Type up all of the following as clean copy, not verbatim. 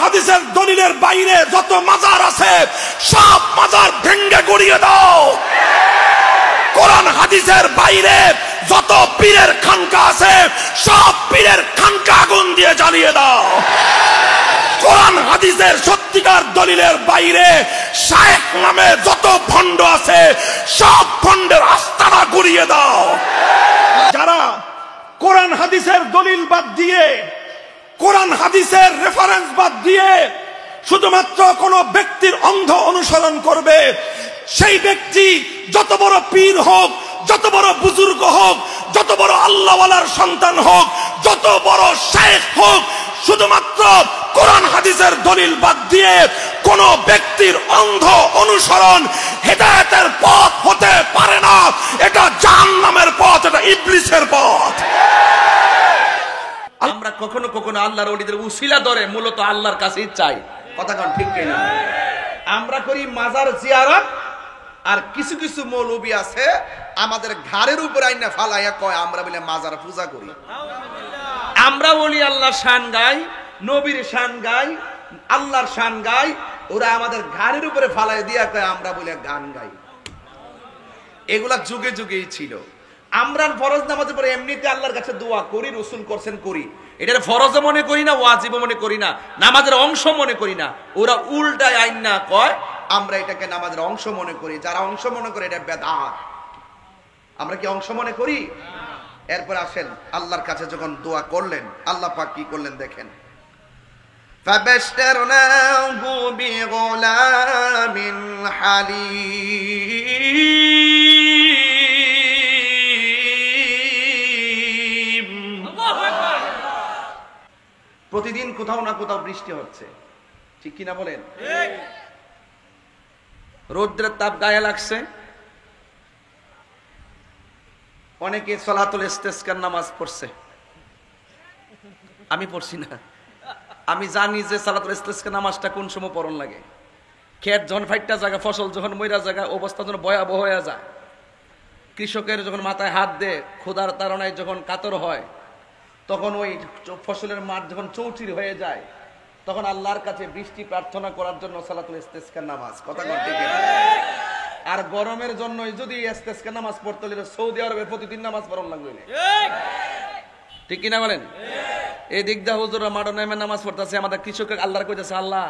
হাদিসের দলিলের বাইরে যত মাজার আছে সব মাজার ভেঙে গুড়িয়ে দাও। কোরআন হাদিসের বাইরে যত পীরের খানকা আছে সব পীরের খানকা আগুন দিয়ে জ্বালিয়ে দাও। কোরআন হাদিসের সত্যিকার দলিলের বাইরে শায়েখ নামে যত ভণ্ড আছে সব ভণ্ডের আস্তানা গুড়িয়ে দাও। যারা কোরআন হাদিসের দলিল বাদ দিয়ে, কোরআন হাদিসের রেফারেন্স বাদ দিয়ে শুধুমাত্র কোন ব্যক্তির অন্ধ অনুসরণ করবে, সেই ব্যক্তি যত বড় পীর হোক, যত বড় বুজুর্গ হোক, যত বড় আল্লাহওয়ালার সন্তান হোক, যত বড় শায়েখ হোক, শুধুমাত্র কোরআন হাদিসের দলিল বাদ দিয়ে কোন ব্যক্তির অন্ধ অনুসরণ হেদায়েতের পথ হতে পারে না। এটা জাহান্নামের পথ, এটা ইবলিসের পথ। আমরা কখনো কখনো আল্লাহর ওলিদের উসিলা ধরে মূলত আল্লাহর কাছেই চাই। কথা কোন ঠিক কিনা? আমরা করি মাজার জিয়ারত, আর কিছু কিছু মৌলবী আছে আমাদের ঘাড়ের উপর আইনা ফালাইয়া কয় আমরা বলে মাজার পূজা করি। আমরা বলি আল্লাহর শান গাই, নবীর শান গাই, আল্লাহর শান গাই, ওরা আমাদের ঘাড়ের উপরে ফালাই দিয়া কয় আমরা বলে গান গাই। এগুলা যুগে যুগেই ছিল। আমরা ফরজ নামাজের পরে এমনিতে আল্লাহর কাছে দোয়া করি, রসুল করছেন করি, এটার ফরজও মনে করি না, ওয়াজিবও মনে করি না, নামাজের অংশ মনে করি না। ওরা উল্টায় আইন না কয় আমরা এটাকে নামাজের অংশ মনে করি। যারা অংশ মনে করে এটা বেদাত। আমরা কি অংশ মনে করি? এরপর আসেন আল্লাহর কাছে যখন দোয়া করলেন, আল্লাহ পাক কি করলেন দেখেন। ফাবাশশারনাহু বিগুলামিন হালিম। প্রতিদিন কোথাও না কোথাও বৃষ্টি হচ্ছে, ঠিক কিনা বলেন? রৌদ্রের তাপ গায়ে লাগছে। অনেকে সালাতুল ইস্তিসকার নামাজ পড়ছে, আমি পড়ছি না। আমি জানি যে সালাতুল ইস্তিসকার নামাজটা কোন সময় পড়ন লাগে। ক্ষেত যখন ফাইটটা জায়গা, ফসল যখন মইরা জায়গা, অবস্থা যখন ভয়াবহ হয়ে যায়, কৃষকের যখন মাথায় হাত দেয়, ক্ষুধার তাড়নায় যখন কাতর হয়, তখন ওই ফসলের মাঠ যখন চৌচির হয়ে যায়, তখন আল্লাহর কাছে বৃষ্টি প্রার্থনা করার জন্য সালাতুল ইস্তিসকার নামাজ। কথা বলতে গেলে আর গরমের জন্য যদি ইস্তিসকার নামাজ পড়তে হলে সৌদি আরবে প্রতিদিন নামাজ পড়ন লাগবে, ঠিক কিনা বলেন? এই দিক দা হুজুররা মাঠে নেমে নামাজ পড়তেছে, আমাদের কৃষকের আল্লাহর কইতেছে আল্লাহ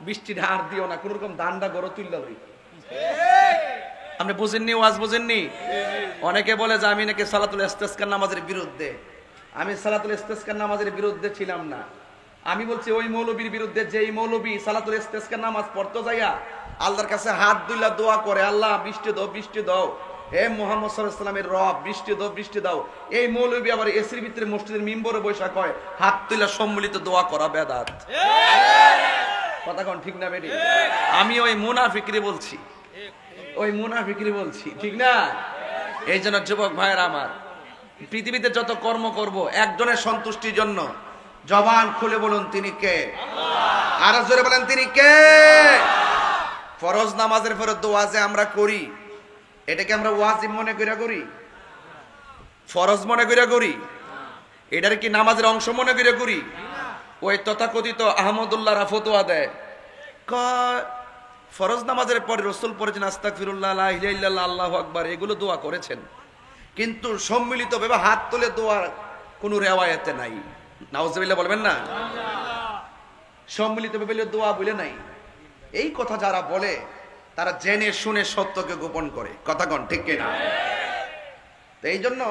বৃষ্টির হার দিও না, কোন রকম ধানটা গড়ে তুললা লই। আপনি বুঝেননি, ওয়াজ বুঝেননি? অনেকে বলে যে আমি নাকি সালাতুল ইস্তিসকার নামাজের বিরুদ্ধে। আমি সালাতুল ইস্তিসকার নামাজের বিরুদ্ধে ছিলাম না। আমি বলছি ওই মৌলবীর বিরুদ্ধে, যেই মৌলবী সালাতুল ইস্তিসকার নামাজ পড়তে যাইয়া আল্লাহর কাছে হাত দুইলা দোয়া করে, আল্লাহ বৃষ্টি দাও, বৃষ্টি দাও, হে মুহাম্মদ সাল্লাল্লাহু আলাইহি ওয়াসাল্লামের রব বৃষ্টি দাও, বৃষ্টি দাও। এই মৌলবী আবার এসির ভিতরে মসজিদের মিম্বরে বসে কয় হাত তুইলা সম্মিলিত দোয়া করা বেদাত। কথা কোন ঠিক না বেটি? আমি ওই মুনাফিকরে বলছি, ওই মুনাফিকরে বলছি, ঠিক না? এই জন্য যুবক ভাইয়ের আমার, পৃথিবীতে যত কর্ম করব একজনের সন্তুষ্টির জন্য। জবান খুলে বলুন তিনি কে? আর জোরে বলেন তিনি কে? ফরজ নামাজের পরে দোয়া যে আমরা করি, এটাকে আমরা ওয়াজিব মনে কইরা করি, ফরজ মনে কইরা করি? এটার কি নামাজের অংশ মনে কইরা করি? ওই তথাকথিত আহমদুল্লাহরা ফতোয়া দেয়, ফরজ নামাজের পরে রাসূল পড়েছেন আস্তাগফিরুল্লাহ, লা ইলাহা ইল্লাল্লাহ, আল্লাহু আকবার, এগুলো দোয়া করেছেন, কিন্তু সম্মিলিত ভাবে হাত তুলে দোয়ার কোনো রেওয়ায়েতে নাই। নাউজুবিল্লাহ বলবেন না? সম্মিলিত ভাবে দোয়া বলে নাই। এই কথা যারা বলে তারা জেনে শুনে সত্যকে গোপন করে। কথা কোন ঠিক কিনা? তো এই জন্য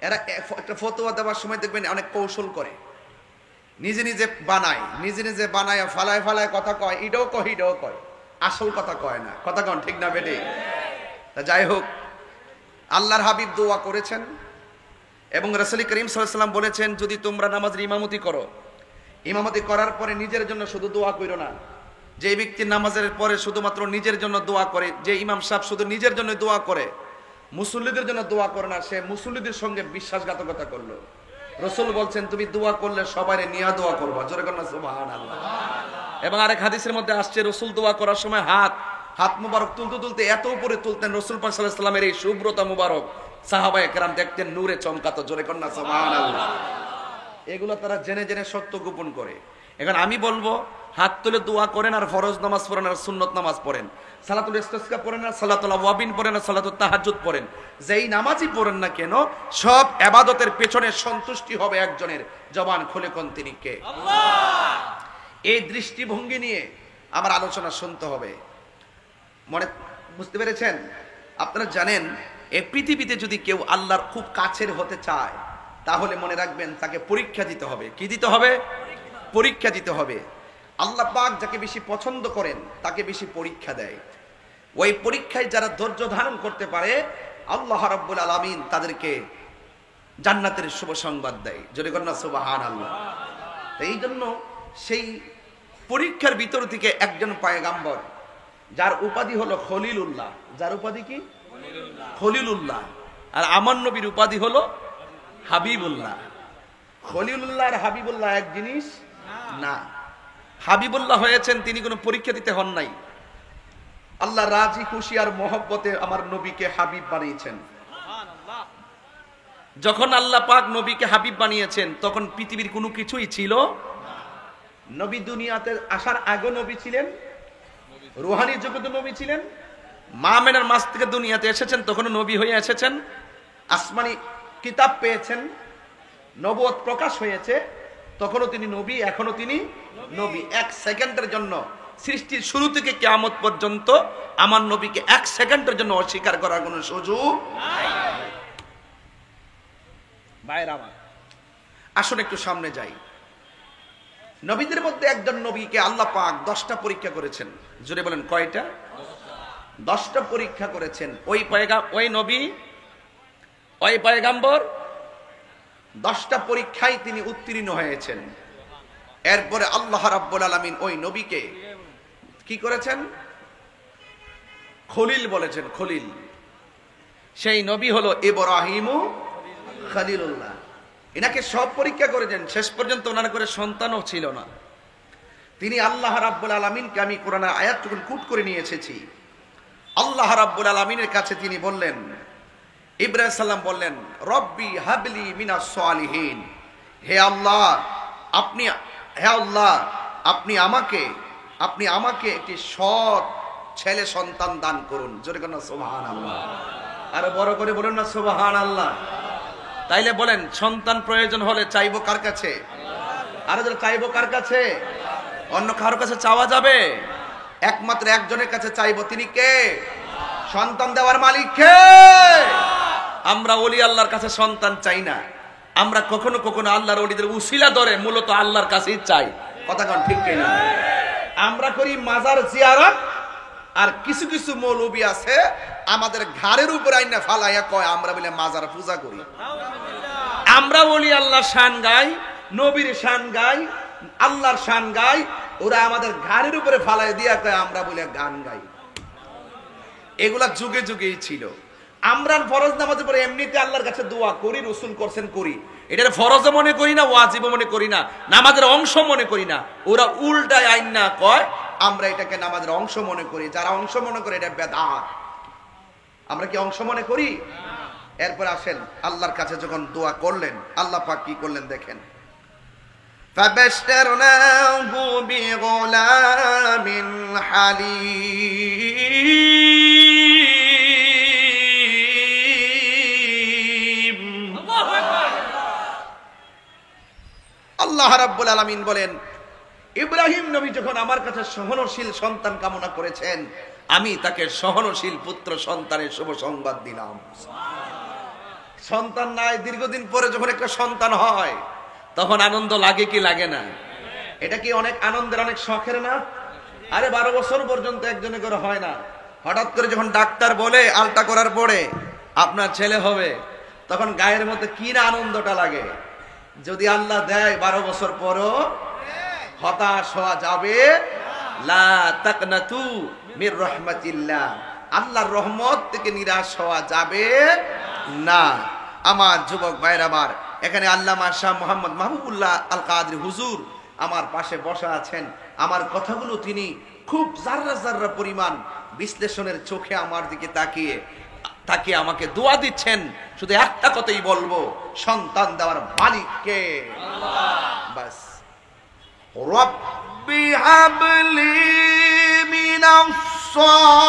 এরা একটা ফতোয়া দেওয়ার সময় দেখবেন অনেক কৌশল করে, নিজে নিজে বানায়, নিজে নিজে বানায় ফালায় ফালায় কথা কয়, ইডও কয় ইডও কয়, আসল কথা কয় না। কথা কোন ঠিক না বেটি? তা যাই হোক, আল্লাহর হাবিব দোয়া করেছেন এবং রাসূল করিম সাল্লাল্লাহু আলাইহি ওয়াসাল্লাম বলেছেন, যদি তোমরা নামাজের ইমামতি করো, ইমামতি করার পরে নিজের জন্য শুধু দোয়া করো না। যে ব্যক্তি নামাজের পরে শুধুমাত্র নিজের জন্য দোয়া করে, যে ইমাম সাহেব শুধু নিজের জন্য দোয়া করে, মুসল্লিদের জন্য দোয়া করে না, সে মুসল্লিদের সঙ্গে বিশ্বাসঘাতকতা করলো। রাসূল বলছেন তুমি দোয়া করলে সবাই নিয়ে দোয়া করবা। জোরে কর না সুবহানাল্লাহ। এবং আরেক হাদিসের মধ্যে আসছে, রাসূল দোয়া করার সময় হাত মুবারক তুলতে তুলতে এত উপরে তুলতেন, রাসূল পাক সাল্লাল্লাহু আলাইহি ওয়াসাল্লামের এই শুভ্রতা মুবারক সাহাবায়ে কেরাম দেখতেন নূরে চমকাতো। জোরে কর না সুবহানাল্লাহ। এগুলো তারা জেনে জেনে সত্য গোপন করে। এখন আমি বলবো হাত তুলে দোয়া করেন আর ফরজ নামাজ পড়েন আর সুন্নত নামাজ পড়েন, সালাতুল ইস্তিসকা পড়েন আর সালাতুল আওয়াবিন পড়েন আর সালাতুত তাহাজ্জুদ পড়েন, যেই নামাজই পড়েন না কেন সব ইবাদতের পেছনে সন্তুষ্টি হবে একজনের, জবান খুলে কোন তিনি কে? আল্লাহ। এই দৃষ্টিভঙ্গি নিয়ে আমার আলোচনা শুনতে হবে। মনে বুঝতে পেরেছেন? আপনারা জানেন এই পৃথিবীতে যদি কেউ আল্লাহর খুব কাছের হতে চায় তাহলে মনে রাখবেন তাকে পরীক্ষা দিতে হবে। কি দিতে হবে? পরীক্ষা দিতে হবে। আল্লাহ পাক যাকে বেশি পছন্দ করেন তাকে বেশি পরীক্ষা দেয়। ওই পরীক্ষায় যারা ধৈর্য ধারণ করতে পারে আল্লাহ রাব্বুল আলামিন তাদেরকে জান্নাতের শুভ সংবাদ দেয়। জোরে বলেন না সুবহানাল্লাহ। এই জন্য সেই পরীক্ষার ভিতর থেকে একজন পয়গাম্বর যার উপাধি হলো খলিলুল্লাহ, যার উপাধি কি? খলিলুল্লাহ। আর আমার নবীর উপাধি হলো হাবিবুল্লাহ। খলিলুল্লাহ আর হাবিবুল্লাহ এক জিনিস না। হাবিবুল্লাহ হয়েছেন তিনি কোনো পরীক্ষা দিতে হন নাই। আল্লাহ রাজি খুশি আর মহব্বতে আমার নবীকে হাবিব বানিয়েছেন। যখন আল্লাহ পাক নবীকে হাবিব বানিয়েছেন তখন পৃথিবীর কোনো কিছুই ছিল নবী দুনিয়াতে আসার আগে নবী ছিলেন, রুহানি জগতে নবী ছিলেন, মা মেনার মাস থেকে দুনিয়াতে এসেছেন তখনও নবী হয়ে এসেছেন, আসমানি কিতাব পেয়েছেন, নবুয়ত প্রকাশ হয়েছে তখনও তিনি নবী, এখনো তিনি নবী। এক সেকেন্ডের জন্য সৃষ্টির শুরু থেকে কিয়ামত পর্যন্ত আমার নবীকে এক সেকেন্ডের জন্য অস্বীকার করার কোনো সুযোগ নাই। ভাইরা আমার আসুন একটু সামনে যাই। নবীদের মধ্যে একজন নবীকে আল্লাহ পাক 10টা পরীক্ষা করেছেন। জোরে বলেন কয়টা? 10টা পরীক্ষা করেছেন। ওই নবী, ওই পয়গাম্বর 10টা পরীক্ষায় তিনি উত্তীর্ণ হয়েছেন। এরপরে আল্লাহ রাব্বুল আলামিন ওই নবীকে কি করেছেন? খলিল বলেছেন। খলিল, সেই নবী হলো ইব্রাহিম খলিলুল্লাহ। এনাকে সব পরীক্ষা করেছেন, শেষ পর্যন্ত ওনার করে সন্তানও ছিল না। তিনি আল্লাহ রাব্বুল আলামিনকে, আমি কোরআনের আয়াতটুকু কুট করে নিয়ে এসেছি, আল্লাহ রাব্বুল আলামিনের কাছে তিনি বললেন, ইব্রাহিম সাল্লাম বললেন, রব্বি হাবলি মিনাস সালিহিন, হে আল্লাহ আপনি আমাকে একটি সৎ ছেলে সন্তান দান করুন। জোরে বলেন সুবহানাল্লাহ। আরো বড় করে বলুন না সুবহানাল্লাহ। তাইলে বলেন সন্তান প্রয়োজন হলে চাইবো কার কাছে? আরো যদি চাইবো কার কাছে? অন্য কারো কাছে চাওয়া যাবে? একমাত্র একজনের কাছে চাইবো, তিনি কে? সন্তান দেওয়ার মালিক কে? আমরা ওলি আল্লাহর কাছে সন্তান চাই না, আমরা কখনো কখনো আল্লাহর ওলিদের উসিলা ধরে মূলত আল্লাহর কাছেই চাই। কথা কোন ঠিক কিনা? আমরা করি মাজার জিয়ারত, আর কিছু কিছু মৌলবী আছে আমাদের ঘাড়ের উপর আইনা ফালাইয়া কয় আমরা বলে মাজার পূজা করি। আমরা ওলি আল্লাহর শান গাই, নবীর শান গাই, আল্লাহর শান গাই, ওরা আমাদের ঘাড়ের উপরে ফালাই দিয়া কয় আমরা বলে গান গাই। এগুলা যুগে যুগেই ছিল। আমরা ফরজ নামাজের পরে এমনিতে আল্লাহর কাছে দোয়া করি, রসুল করছেন করি, এটার ফরজও মনে করি না, ওয়াজিবও মনে করি না, নামাজের অংশ মনে করি না। ওরা উল্টায় আইন না কয় আমরা এটাকে নামাজের অংশ মনে করি। যারা অংশ মনে করে এটা বেদাত। আমরা কি অংশ মনে করি? এরপর আসেন আল্লাহর কাছে যখন দোয়া করলেন, আল্লাহ পাক কি করলেন দেখেন, ফাবাশশারনাহু বিগুলামিন হালিম। আল্লাহ রাব্বুল আলামিন বলেন, ইব্রাহিম নবী যখন আমার কাছে সহনশীল সন্তান কামনা করেছেন, আমি তাকে সহনশীল পুত্র সন্তানের শুভ সংবাদ দিলাম। সন্তান নাই, দীর্ঘদিন পরে যখন একটা সন্তান হয় তখন আনন্দ লাগে কি লাগে না? এটা কি অনেক আনন্দের, অনেক শখের না? আরে 12 বছর পর্যন্ত একজনে করে হয় না। হঠাৎ করে যখন ডাক্তার বলে আলটা করার পরে আপনার ছেলে হবে, তখন গায়ের মধ্যে কি না আনন্দটা লাগে। যদি আল্লাহ দেয় 12 বছর পরও হতাশ হওয়া যাবে লা তাকনাতু মির রাহমাতিল্লাহ, আল্লাহর রহমত থেকে নিরাশ হওয়া যাবে না। আমার যুবক ভাইরা আমার, এখানে আল্লামা শাহ মোহাম্মদ মাহবুবুল্লাহ আল কাদরি হুজুর আমার পাশে বসা আছেন। আমার কথাগুলো তিনি খুব জাররা জাররা পরিমাণ বিশ্লেষণের চোখে আমার দিকে তাকিয়ে আমাকে দোয়া দিচ্ছেন। শুধু একটা কথাই বলবো, সন্তান দেওয়ার মালিক কে? আল্লাহ। বাস রব্বি হাবলি মিনাস সালিহিন।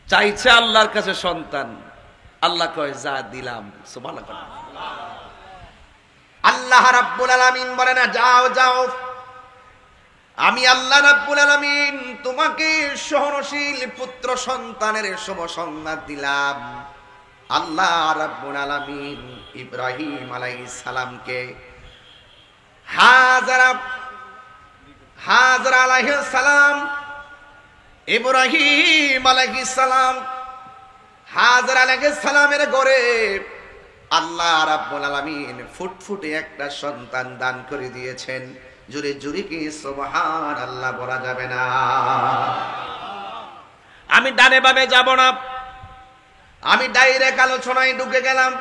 চাইছে আল্লাহর কাছে সন্তান, আল্লাহ কয় যা দিলাম। সুবহানাল্লাহ। আল্লাহ রাব্বুল আলামিন বলে না যাও যাও, আমি আল্লাহ রাব্বুল আলামিন তোমাকে সহনশীল পুত্র সন্তানের শুভ সংবাদ দিলাম। আল্লাহ রাব্বুল আলামিন ইব্রাহিম আলাইহিস সালামকে হাজরা আলাইহিস সালাম, ইব্রাহিম আলাইহিস সালাম, হাজরা আলাইহিস সালামের ঘরে আল্লাহ রাব্বুল আলামিন ফুটফুটে একটা সন্তান দান করে দিয়েছেন। জোরে জোরে কি সুবহানাল্লাহ বলা যাবে না? আমি ডানে বামে যাব না, আমি ডাইরেক্ট আলোচনায় ঢুকে গেলাম।